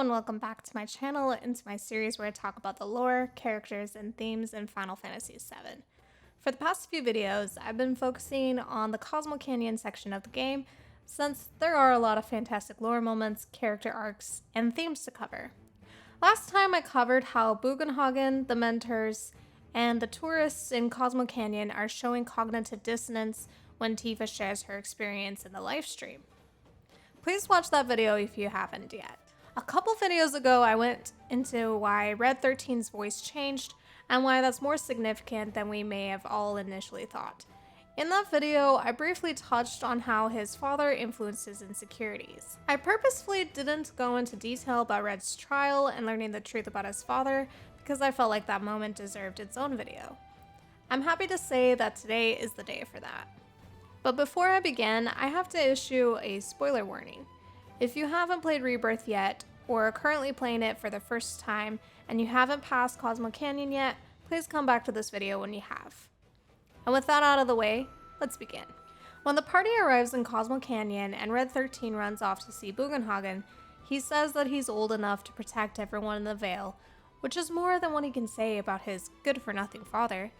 and welcome back to my channel and to my series where I talk about the lore, characters, and themes in Final Fantasy VII. For the past few videos, I've been focusing on the Cosmo Canyon section of the game, since there are a lot of fantastic lore moments, character arcs, and themes to cover. Last time I covered how Bugenhagen, the mentors, and the tourists in Cosmo Canyon are showing cognitive dissonance when Tifa shares her experience in the livestream. Please watch that video if you haven't yet. A couple videos ago, I went into why Red XIII's voice changed and why that's more significant than we may have all initially thought. In that video, I briefly touched on how his father influenced his insecurities. I purposefully didn't go into detail about Red's trial and learning the truth about his father because I felt like that moment deserved its own video. I'm happy to say that today is the day for that. But before I begin, I have to issue a spoiler warning. If you haven't played Rebirth yet, or are currently playing it for the first time, and you haven't passed Cosmo Canyon yet, please come back to this video when you have. And with that out of the way, let's begin. When the party arrives in Cosmo Canyon and Red XIII runs off to see Bugenhagen, he says that he's old enough to protect everyone in the Vale, which is more than what he can say about his good-for-nothing father.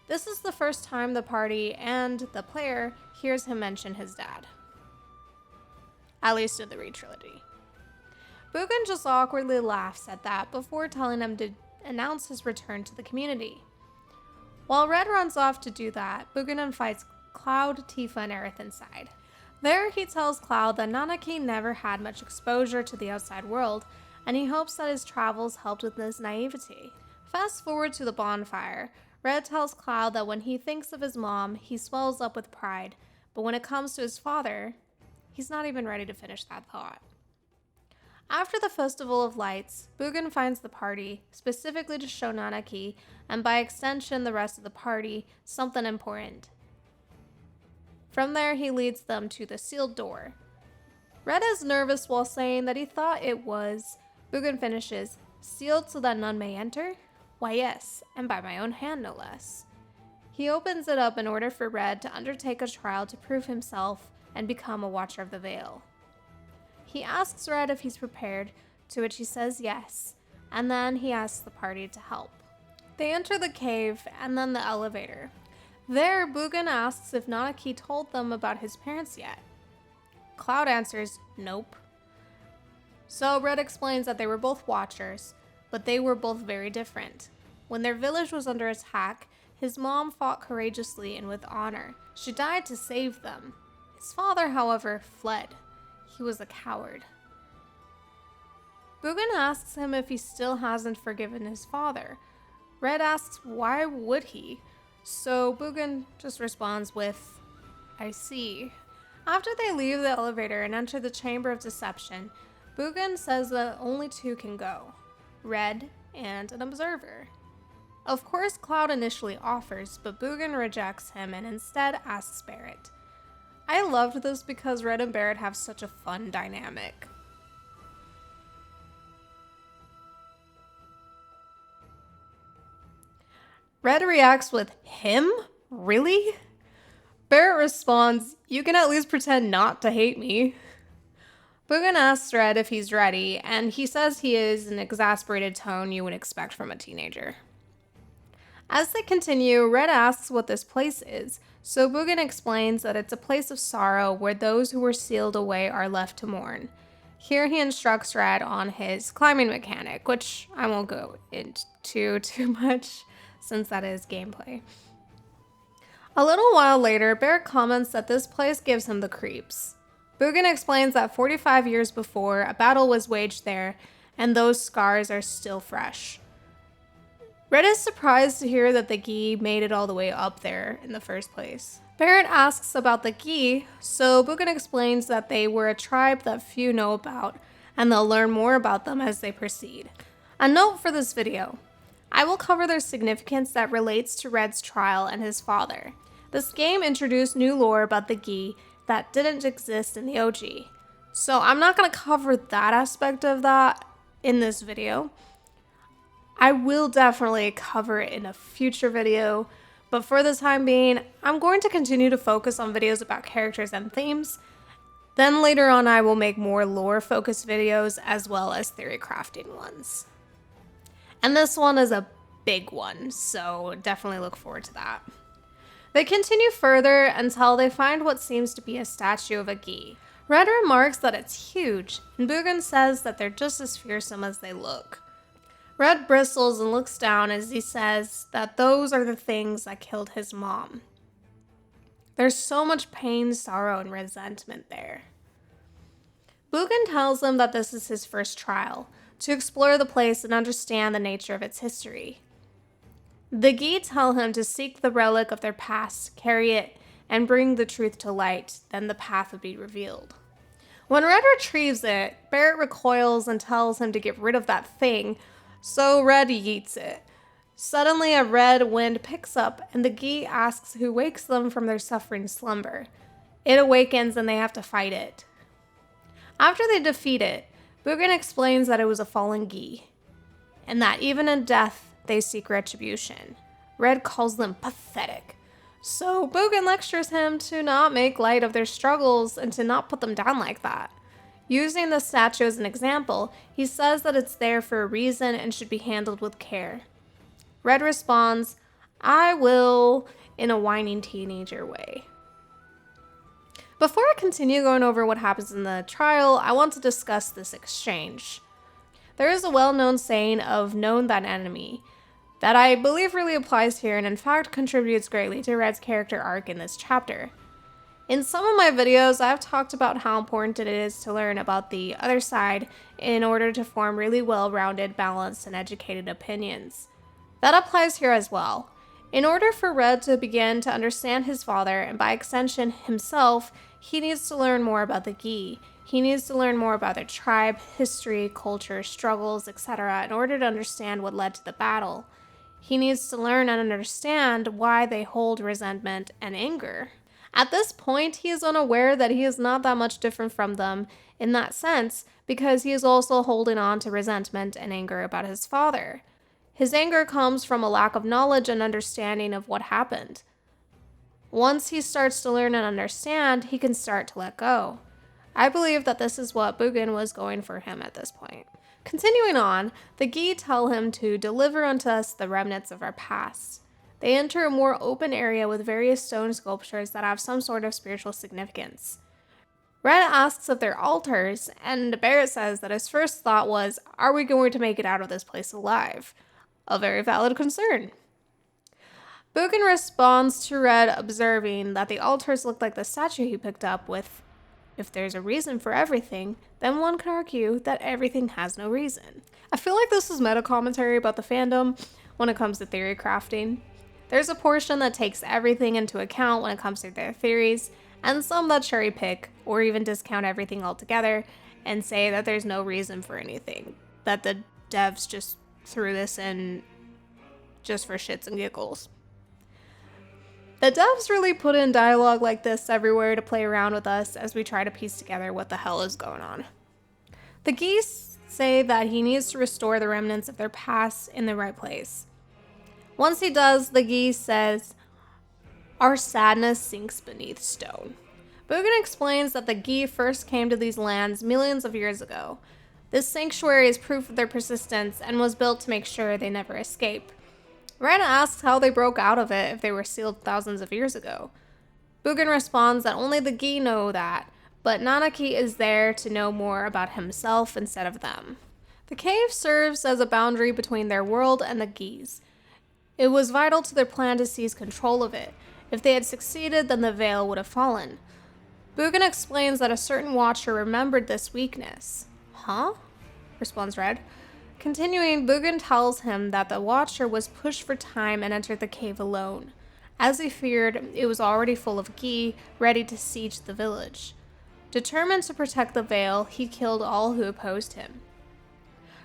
This is the first time the party and the player hears him mention his dad. At least in the Red trilogy. Bugen just awkwardly laughs at that before telling him to announce his return to the community. While Red runs off to do that, Bugen invites Cloud, Tifa, and Aerith inside. There, he tells Cloud that Nanaki never had much exposure to the outside world, and he hopes that his travels helped with his naivety. Fast forward to the bonfire. Red tells Cloud that when he thinks of his mom, he swells up with pride, but when it comes to his father, he's not even ready to finish that thought. After the Festival of Lights, Bugen finds the party, specifically to show Nanaki, and by extension the rest of the party, something important. From there, he leads them to the sealed door. Red is nervous while saying that he thought it was. Bugen finishes, "Sealed so that none may enter? Why yes, and by my own hand no less." He opens it up in order for Red to undertake a trial to prove himself and become a Watcher of the Vale. He asks Red if he's prepared, to which he says yes, and then he asks the party to help. They enter the cave and then the elevator. There, Bugen asks if Nanaki told them about his parents yet. Cloud answers, nope. So Red explains that they were both Watchers, but they were both very different. When their village was under attack, his mom fought courageously and with honor. She died to save them. His father, however, fled. He was a coward. Bugen asks him if he still hasn't forgiven his father. Red asks why would he? So Bugen just responds with, I see. After they leave the elevator and enter the Chamber of Deception, Bugen says that only two can go, Red and an observer. Of course, Cloud initially offers, but Bugen rejects him and instead asks Barret. I loved this because Red and Barret have such a fun dynamic. Red reacts with, him? Really? Barret responds, you can at least pretend not to hate me. Bugen asks Red if he's ready, and he says he is in an exasperated tone you would expect from a teenager. As they continue, Red asks what this place is, so Bugen explains that it's a place of sorrow where those who were sealed away are left to mourn. Here he instructs Red on his climbing mechanic, which I won't go into too much since that is gameplay. A little while later, Barret comments that this place gives him the creeps. Bugen explains that 45 years before, a battle was waged there, and those scars are still fresh. Red is surprised to hear that the Gi made it all the way up there in the first place. Barret asks about the Gi, so Bugen explains that they were a tribe that few know about, and they'll learn more about them as they proceed. A note for this video. I will cover their significance that relates to Red's trial and his father. This game introduced new lore about the Gi that didn't exist in the OG, so I'm not going to cover that aspect of that in this video. I will definitely cover it in a future video, but for the time being, I'm going to continue to focus on videos about characters and themes, Then later on I will make more lore-focused videos as well as theory crafting ones. And this one is a big one, so definitely look forward to that. They continue further until they find what seems to be a statue of a Gi. Red remarks that it's huge, and Bugin says that they're just as fearsome as they look. Red bristles and looks down as he says that those are the things that killed his mom. There's so much pain, sorrow, and resentment there. Bugin tells them that this is his first trial, to explore the place and understand the nature of its history. The Gi tell him to seek the relic of their past, carry it, and bring the truth to light, then the path would be revealed. When Red retrieves it, Barrett recoils and tells him to get rid of that thing, so Red yeets it. Suddenly a red wind picks up, and the Gi asks who wakes them from their suffering slumber. It awakens and they have to fight it. After they defeat it, Bugin explains that it was a fallen Gi, and that even in death, they seek retribution. Red calls them pathetic. So Bugin lectures him to not make light of their struggles and to not put them down like that. Using the statue as an example, he says that it's there for a reason and should be handled with care. Red responds, "I will," in a whining teenager way. Before I continue going over what happens in the trial, I want to discuss this exchange. There is a well-known saying of "known thine enemy" that I believe really applies here and in fact contributes greatly to Red's character arc in this chapter. In some of my videos, I've talked about how important it is to learn about the other side in order to form really well-rounded, balanced, and educated opinions. That applies here as well. In order for Red to begin to understand his father, and by extension himself, he needs to learn more about the Gi. He needs to learn more about their tribe, history, culture, struggles, etc. in order to understand what led to the battle. He needs to learn and understand why they hold resentment and anger. At this point, he is unaware that he is not that much different from them in that sense, because he is also holding on to resentment and anger about his father. His anger comes from a lack of knowledge and understanding of what happened. Once he starts to learn and understand, he can start to let go. I believe that this is what Bugin was going for him at this point. Continuing on, the Gi tell him to deliver unto us the remnants of our past. They enter a more open area with various stone sculptures that have some sort of spiritual significance. Red asks if they're altars, and Barrett says that his first thought was, are we going to make it out of this place alive? A very valid concern. Bugin responds to Red, observing that the altars look like the statue he picked up with, if there's a reason for everything, then one could argue that everything has no reason. I feel like this is meta commentary about the fandom when it comes to theory crafting. There's a portion that takes everything into account when it comes to their theories, and some that cherry pick or even discount everything altogether and say that there's no reason for anything, that the devs just threw this in just for shits and giggles. The devs really put in dialogue like this everywhere to play around with us as we try to piece together what the hell is going on. The geese say that he needs to restore the remnants of their past in the right place. Once he does, the geese says, our sadness sinks beneath stone. Bugin explains that the Gi first came to these lands millions of years ago. This sanctuary is proof of their persistence and was built to make sure they never escape. Ren asks how they broke out of it if they were sealed thousands of years ago. Bugin responds that only the Gi know that, but Nanaki is there to know more about himself instead of them. The cave serves as a boundary between their world and the Gis. It was vital to their plan to seize control of it. If they had succeeded, then the veil would have fallen. Bugin explains that a certain watcher remembered this weakness. Huh? Responds Red. Continuing, Bugin tells him that the watcher was pushed for time and entered the cave alone. As he feared, it was already full of Gi, ready to siege the village. Determined to protect the veil, he killed all who opposed him.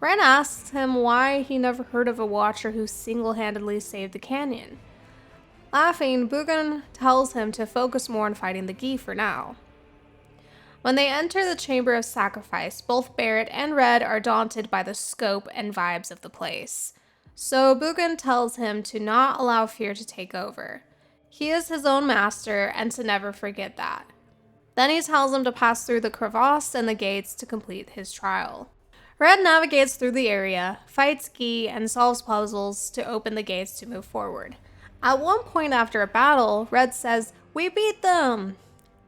Ren asks him why he never heard of a watcher who single-handedly saved the canyon. Laughing, Bugin tells him to focus more on fighting the Gi for now. When they enter the Chamber of Sacrifice, both Barrett and Red are daunted by the scope and vibes of the place. So Bugin tells him to not allow fear to take over. He is his own master and to never forget that. Then he tells him to pass through the crevasse and the gates to complete his trial. Red navigates through the area, fights Guy, and solves puzzles to open the gates to move forward. At one point after a battle, Red says, "We beat them!"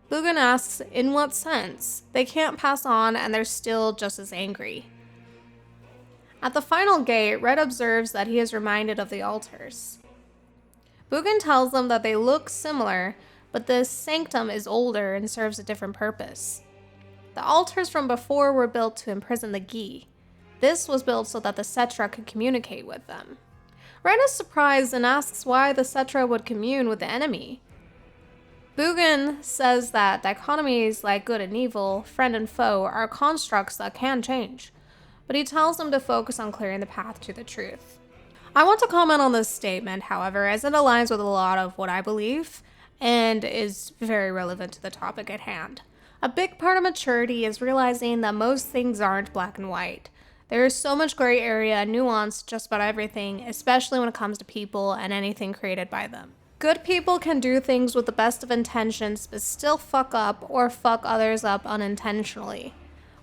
Bugin asks, in what sense? They can't pass on and they're still just as angry. At the final gate, Red observes that he is reminded of the altars. Bugin tells them that they look similar, but this sanctum is older and serves a different purpose. The altars from before were built to imprison the Guy. This was built so that the Cetra could communicate with them. Red is surprised and asks why the Cetra would commune with the enemy. Bugin says that dichotomies like good and evil, friend and foe, are constructs that can change, but he tells them to focus on clearing the path to the truth. I want to comment on this statement, however, as it aligns with a lot of what I believe and is very relevant to the topic at hand. A big part of maturity is realizing that most things aren't black and white. There is so much gray area and nuance just about everything, especially when it comes to people and anything created by them. Good people can do things with the best of intentions but still fuck up or fuck others up unintentionally.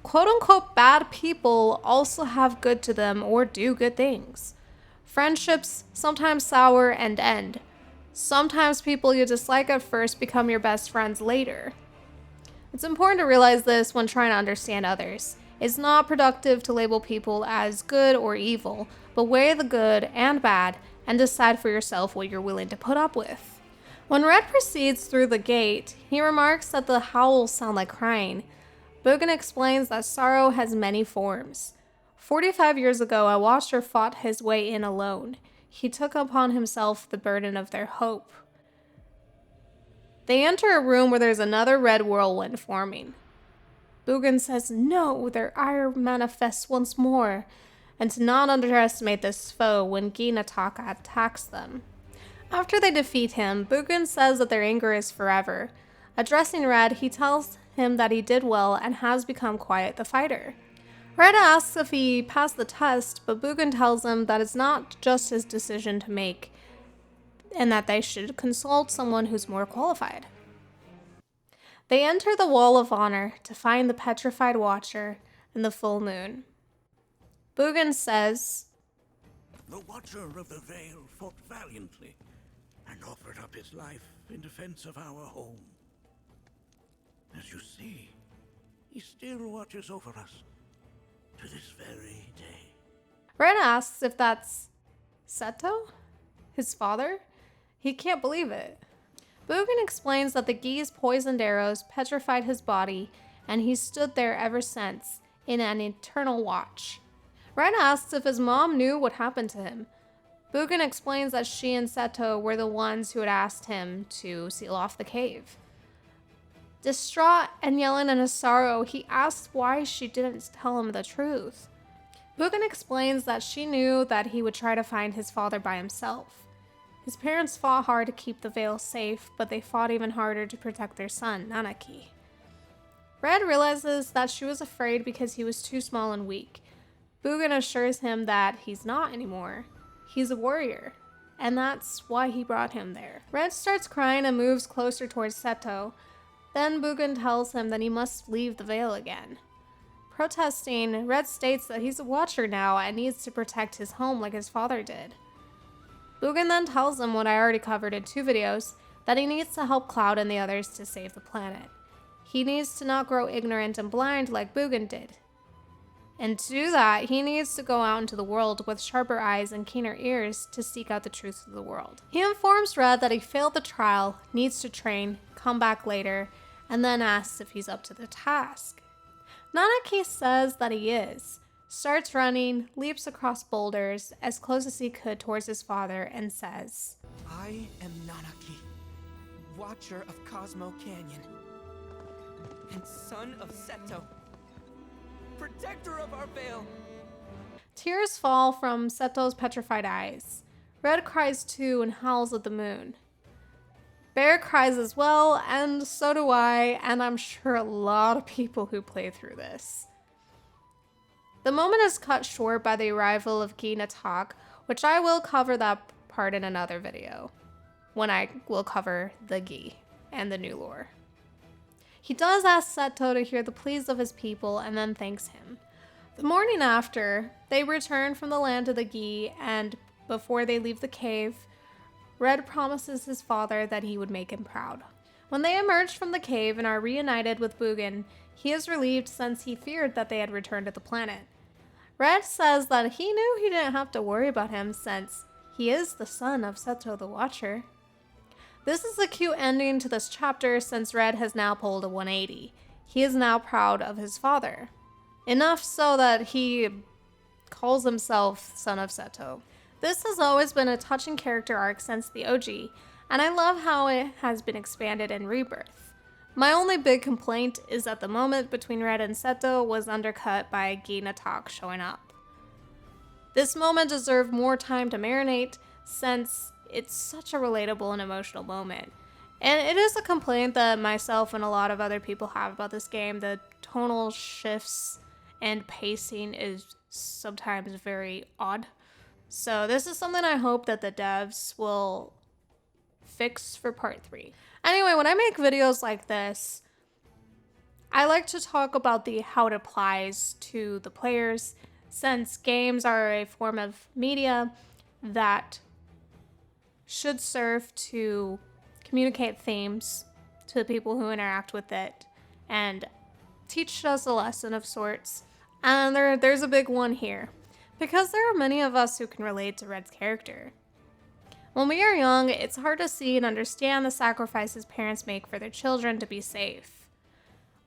Quote-unquote bad people also have good to them or do good things. Friendships sometimes sour and end. Sometimes people you dislike at first become your best friends later. It's important to realize this when trying to understand others. It's not productive to label people as good or evil, but weigh the good and bad and decide for yourself what you're willing to put up with. When Red proceeds through the gate, he remarks that the howls sound like crying. Bugin explains that sorrow has many forms. 45 years ago, a watcher fought his way in alone. He took upon himself the burden of their hope. They enter a room where there's another red whirlwind forming. Bugin says no, their ire manifests once more, and to not underestimate this foe when Nanaki attacks them. After they defeat him, Bugin says that their anger is forever. Addressing Red, he tells him that he did well and has become quite the fighter. Red asks if he passed the test, but Bugin tells him that it's not just his decision to make, and that they should consult someone who's more qualified. They enter the Wall of Honor to find the petrified Watcher and the full moon. Bugin says, "The Watcher of the Veil fought valiantly and offered up his life in defense of our home. As you see, he still watches over us to this very day." Red asks if that's Seto, his father. He can't believe it. Bugin explains that the Guy's poisoned arrows petrified his body, and he stood there ever since, in an eternal watch. Red asks if his mom knew what happened to him. Bugin explains that she and Seto were the ones who had asked him to seal off the cave. Distraught and yelling in his sorrow, he asks why she didn't tell him the truth. Bugin explains that she knew that he would try to find his father by himself. His parents fought hard to keep the veil safe, but they fought even harder to protect their son, Nanaki. Red realizes that she was afraid because he was too small and weak. Bugin assures him that he's not anymore. He's a warrior, and that's why he brought him there. Red starts crying and moves closer towards Seto. Then Bugin tells him that he must leave the veil again. Protesting, Red states that he's a watcher now and needs to protect his home like his father did. Bugin then tells him what I already covered in 2 videos, that he needs to help Cloud and the others to save the planet. He needs to not grow ignorant and blind like Bugin did. And to do that, he needs to go out into the world with sharper eyes and keener ears to seek out the truth of the world. He informs Red that he failed the trial, needs to train, come back later, and then asks if he's up to the task. Nanaki says that he is, starts running, leaps across boulders as close as he could towards his father, and says, "I am Nanaki, Watcher of Cosmo Canyon, and son of Seto, protector of our veil." Tears fall from Seto's petrified eyes. Red cries too and howls at the moon. Bear cries as well, and so do I, and I'm sure a lot of people who play through this. The moment is cut short by the arrival of Nanaki, which I will cover that part in another video, when I will cover the Gi and the new lore. He does ask Seto to hear the pleas of his people and then thanks him. The morning after, they return from the land of the Gi, and before they leave the cave, Red promises his father that he would make him proud. When they emerge from the cave and are reunited with Bugin, he is relieved since he feared that they had returned to the planet. Red says that he knew he didn't have to worry about him since he is the son of Seto the Watcher. This is a cute ending to this chapter since Red has now pulled a 180. He is now proud of his father. Enough so that he calls himself son of Seto. This has always been a touching character arc since the OG, and I love how it has been expanded in Rebirth. My only big complaint is that the moment between Red and Seto was undercut by Gi Natak showing up. This moment deserved more time to marinate since it's such a relatable and emotional moment. And it is a complaint that myself and a lot of other people have about this game. The tonal shifts and pacing is sometimes very odd. So this is something I hope that the devs will fix for part 3. Anyway, when I make videos like this, I like to talk about how it applies to the players, since games are a form of media that should serve to communicate themes to the people who interact with it and teach us a lesson of sorts. And there's a big one here, because there are many of us who can relate to Red's character. When we are young, it's hard to see and understand the sacrifices parents make for their children to be safe.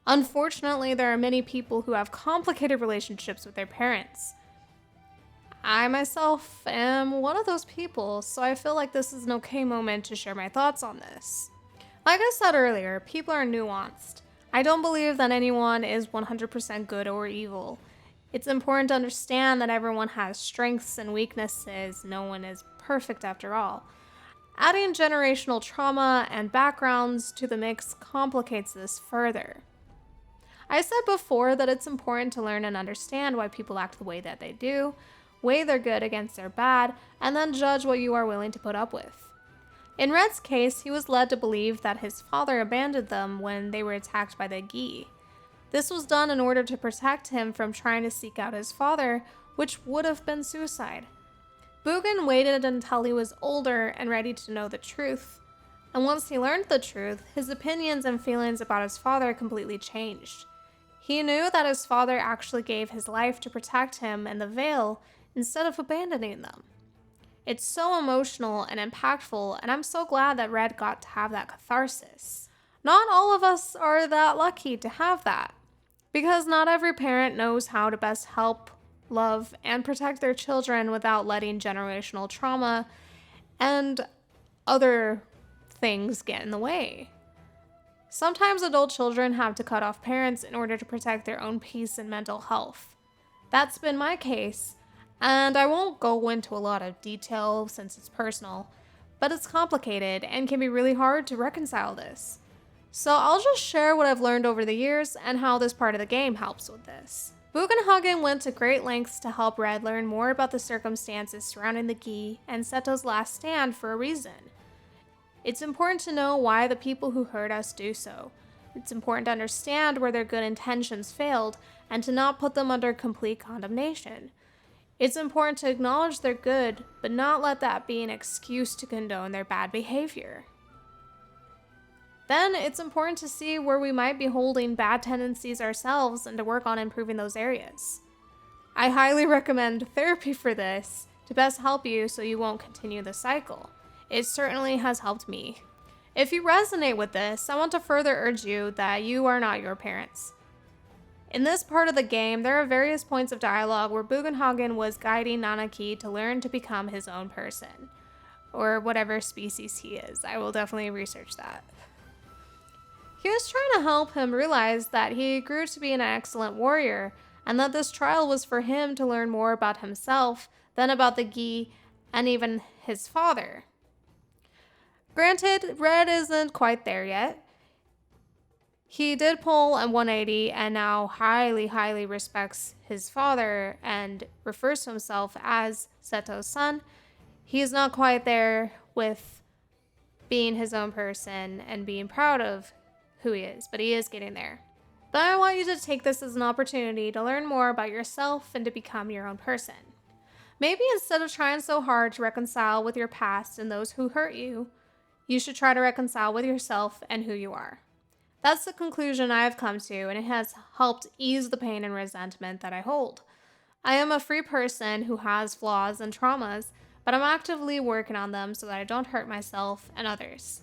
Unfortunately, there are many people who have complicated relationships with their parents. I myself am one of those people, so I feel like this is an okay moment to share my thoughts on this. Like I said earlier, people are nuanced. I don't believe that anyone is 100% good or evil. It's important to understand that everyone has strengths and weaknesses. No one is perfect after all. Adding generational trauma and backgrounds to the mix complicates this further. I said before that it's important to learn and understand why people act the way that they do, weigh their good against their bad, and then judge what you are willing to put up with. In Red's case, he was led to believe that his father abandoned them when they were attacked by the Gi. This was done in order to protect him from trying to seek out his father, which would have been suicide. Bugin waited until he was older and ready to know the truth, and once he learned the truth, his opinions and feelings about his father completely changed. He knew that his father actually gave his life to protect him and the Veil instead of abandoning them. It's so emotional and impactful, and I'm so glad that Red got to have that catharsis. Not all of us are that lucky to have that, because not every parent knows how to best help, love, and protect their children without letting generational trauma and other things get in the way. Sometimes adult children have to cut off parents in order to protect their own peace and mental health. That's been my case, and I won't go into a lot of detail since it's personal, but it's complicated and can be really hard to reconcile this. So I'll just share what I've learned over the years and how this part of the game helps with this. Bugenhagen went to great lengths to help Red learn more about the circumstances surrounding the Gi and Seto's last stand for a reason. It's important to know why the people who hurt us do so. It's important to understand where their good intentions failed and to not put them under complete condemnation. It's important to acknowledge their good, but not let that be an excuse to condone their bad behavior. Then it's important to see where we might be holding bad tendencies ourselves and to work on improving those areas. I highly recommend therapy for this to best help you so you won't continue the cycle. It certainly has helped me. If you resonate with this, I want to further urge you that you are not your parents. In this part of the game, there are various points of dialogue where Bugenhagen was guiding Nanaki to learn to become his own person, or whatever species he is. I will definitely research that. He was trying to help him realize that he grew to be an excellent warrior, and that this trial was for him to learn more about himself than about the Gi and even his father. Granted, Red isn't quite there yet. He did pull a 180 and now highly respects his father and refers to himself as Seto's son. He's not quite there with being his own person and being proud of who he is, but he is getting there. But I want you to take this as an opportunity to learn more about yourself and to become your own person. Maybe instead of trying so hard to reconcile with your past and those who hurt you, you should try to reconcile with yourself and who you are. That's the conclusion I have come to, and it has helped ease the pain and resentment that I hold. I am a free person who has flaws and traumas, but I'm actively working on them so that I don't hurt myself and others.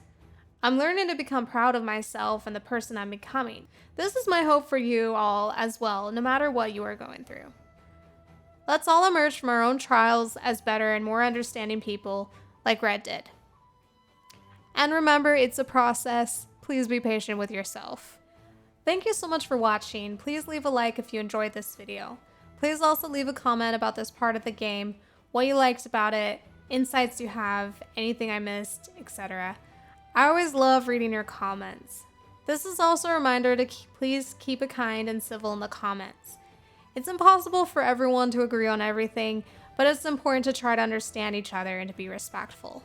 I'm learning to become proud of myself and the person I'm becoming. This is my hope for you all as well, no matter what you are going through. Let's all emerge from our own trials as better and more understanding people, like Red did. And remember, it's a process. Please be patient with yourself. Thank you so much for watching. Please leave a like if you enjoyed this video. Please also leave a comment about this part of the game, what you liked about it, insights you have, anything I missed, etc. I always love reading your comments. This is also a reminder to please keep it kind and civil in the comments. It's impossible for everyone to agree on everything, but it's important to try to understand each other and to be respectful.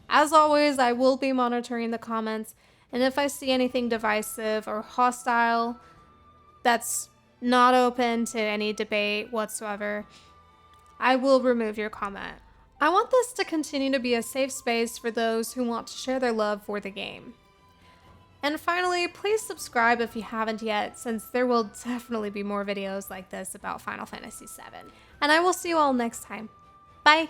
As always, I will be monitoring the comments, and if I see anything divisive or hostile that's not open to any debate whatsoever, I will remove your comment. I want this to continue to be a safe space for those who want to share their love for the game. And finally, please subscribe if you haven't yet, since there will definitely be more videos like this about Final Fantasy VII. And I will see you all next time. Bye!